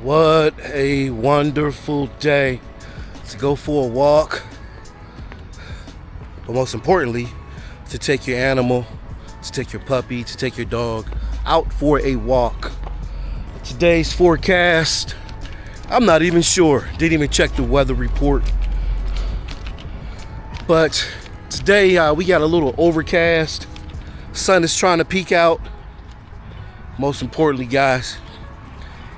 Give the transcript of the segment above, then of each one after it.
What a wonderful day to go for a walk, but most importantly, to take your animal, to take your puppy, to take your dog out for a walk. Today's forecast, I'm not even sure. Didn't even check the weather report. But today we got a little overcast. Sun is trying to peek out. Most importantly, guys,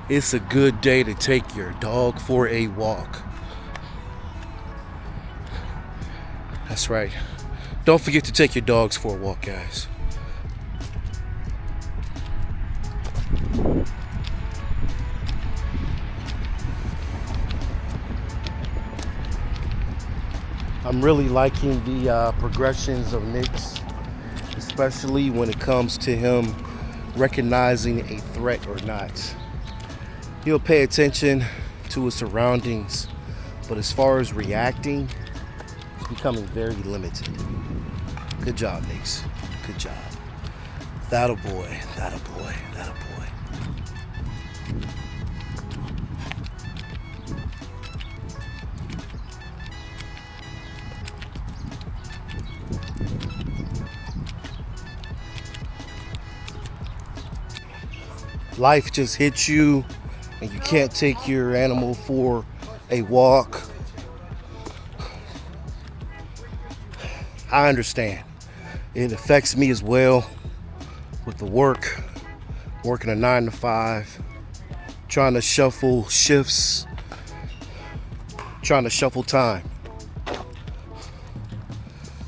it's a good day to take your dog for a walk. That's right. Don't forget to take your dogs for a walk, guys. I'm really liking the progressions of Nix, especially when it comes to him recognizing a threat or not. He'll pay attention to his surroundings, but as far as reacting, it's becoming very limited. Good job, Nix. Good job. That a boy. That a boy. That a boy. Life just hits you and you can't take your animal for a walk. I understand. It affects me as well with the work, working a 9 to 5, trying to shuffle shifts, trying to shuffle time.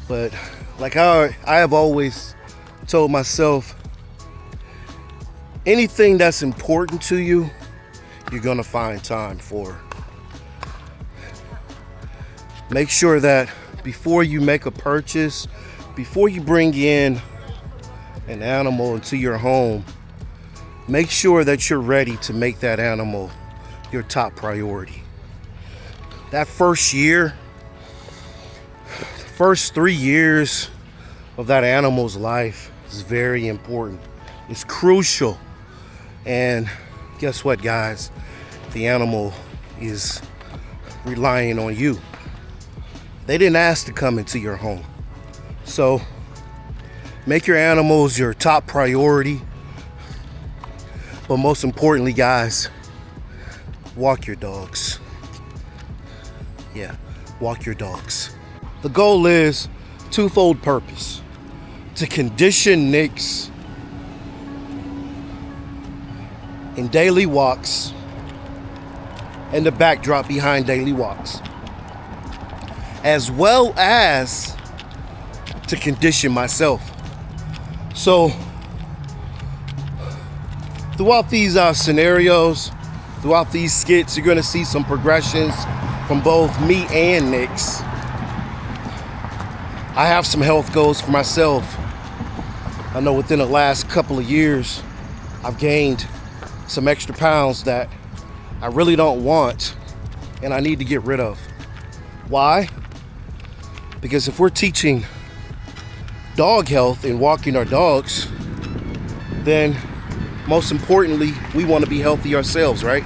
But like I have always told myself, anything that's important to you, you're gonna find time for. Make sure that before you make a purchase, before you bring in an animal into your home, make sure that you're ready to make that animal your top priority. That first year, the first 3 years of that animal's life is very important. It's crucial. And guess what, guys? The animal is relying on you. They didn't ask to come into your home. So make your animals your top priority. But most importantly, guys, walk your dogs. Yeah, walk your dogs. The goal is twofold purpose: to condition Nix in daily walks and the backdrop behind daily walks, as well as to condition myself. So throughout these scenarios, throughout these skits, you're gonna see some progressions from both me and Nix. I have some health goals for myself. I know within the last couple of years, I've gained some extra pounds that I really don't want and I need to get rid of. Why? Because if we're teaching dog health and walking our dogs, then most importantly, we want to be healthy ourselves, right?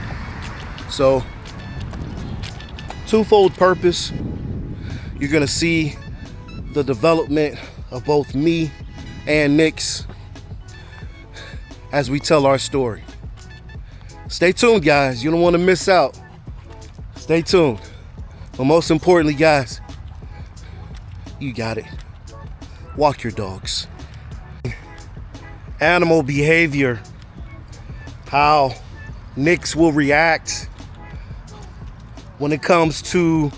So, twofold purpose. You're gonna see the development of both me and Nix as we tell our story. Stay tuned, guys. You don't want to miss out. Stay tuned. But most importantly, guys, you got it. Walk your dogs. Animal behavior. How Nix will react when it comes to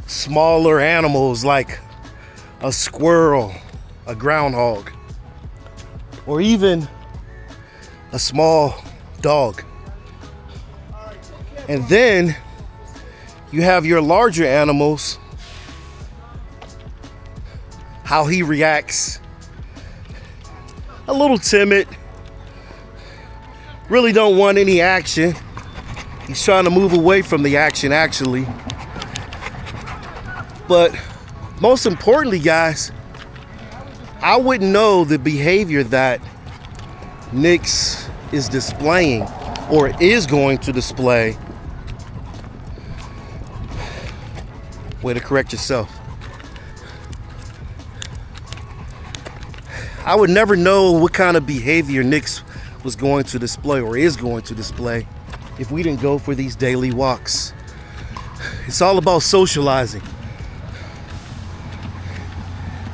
smaller animals like a squirrel, a groundhog, or even a small dog. And then you have your larger animals, how he reacts. A little timid, really don't want any action. He's trying to move away from the action, actually. But most importantly, guys, I wouldn't know the behavior that Nix is displaying or is going to display, way to correct yourself. I would never know what kind of behavior Nix was going to display or is going to display if we didn't go for these daily walks. It's all about socializing.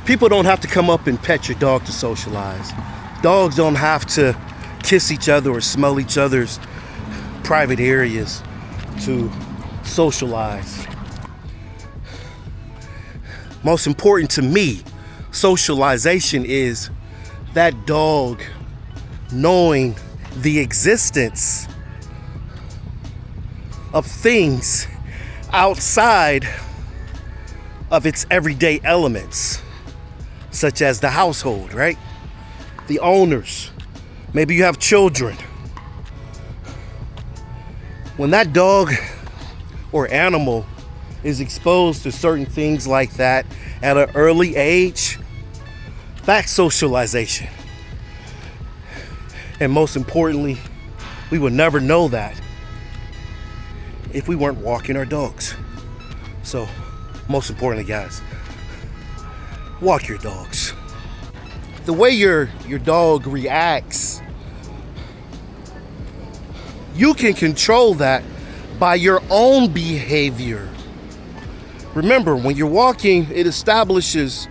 People don't have to come up and pet your dog to socialize. Dogs don't have to kiss each other or smell each other's private areas to socialize. Most important to me, socialization is that dog knowing the existence of things outside of its everyday elements, such as the household, right? The owners. Maybe you have children. When that dog or animal is exposed to certain things like that at an early age, that's socialization. And most importantly, we would never know that if we weren't walking our dogs. So, most importantly, guys, walk your dogs. The way your dog reacts, you can control that by your own behavior. Remember, when you're walking, it establishes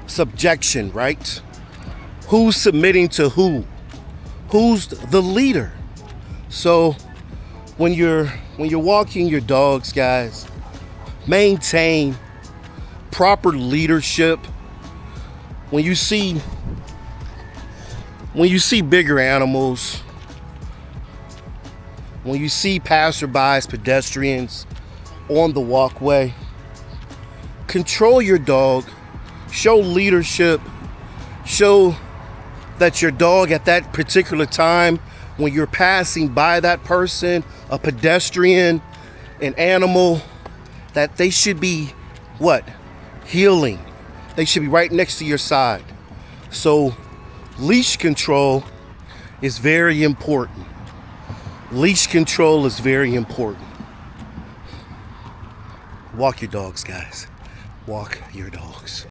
subjection, right? Who's submitting to who? Who's the leader? So when you're walking your dogs, guys, maintain proper leadership. When you see bigger animals, when you see passerbys, pedestrians on the walkway, control your dog, show leadership, show that your dog at that particular time when you're passing by that person, a pedestrian, an animal, that they should be what? Healing. They should be right next to your side. So leash control is very important. Leash control is very important. Walk your dogs, guys. Walk your dogs.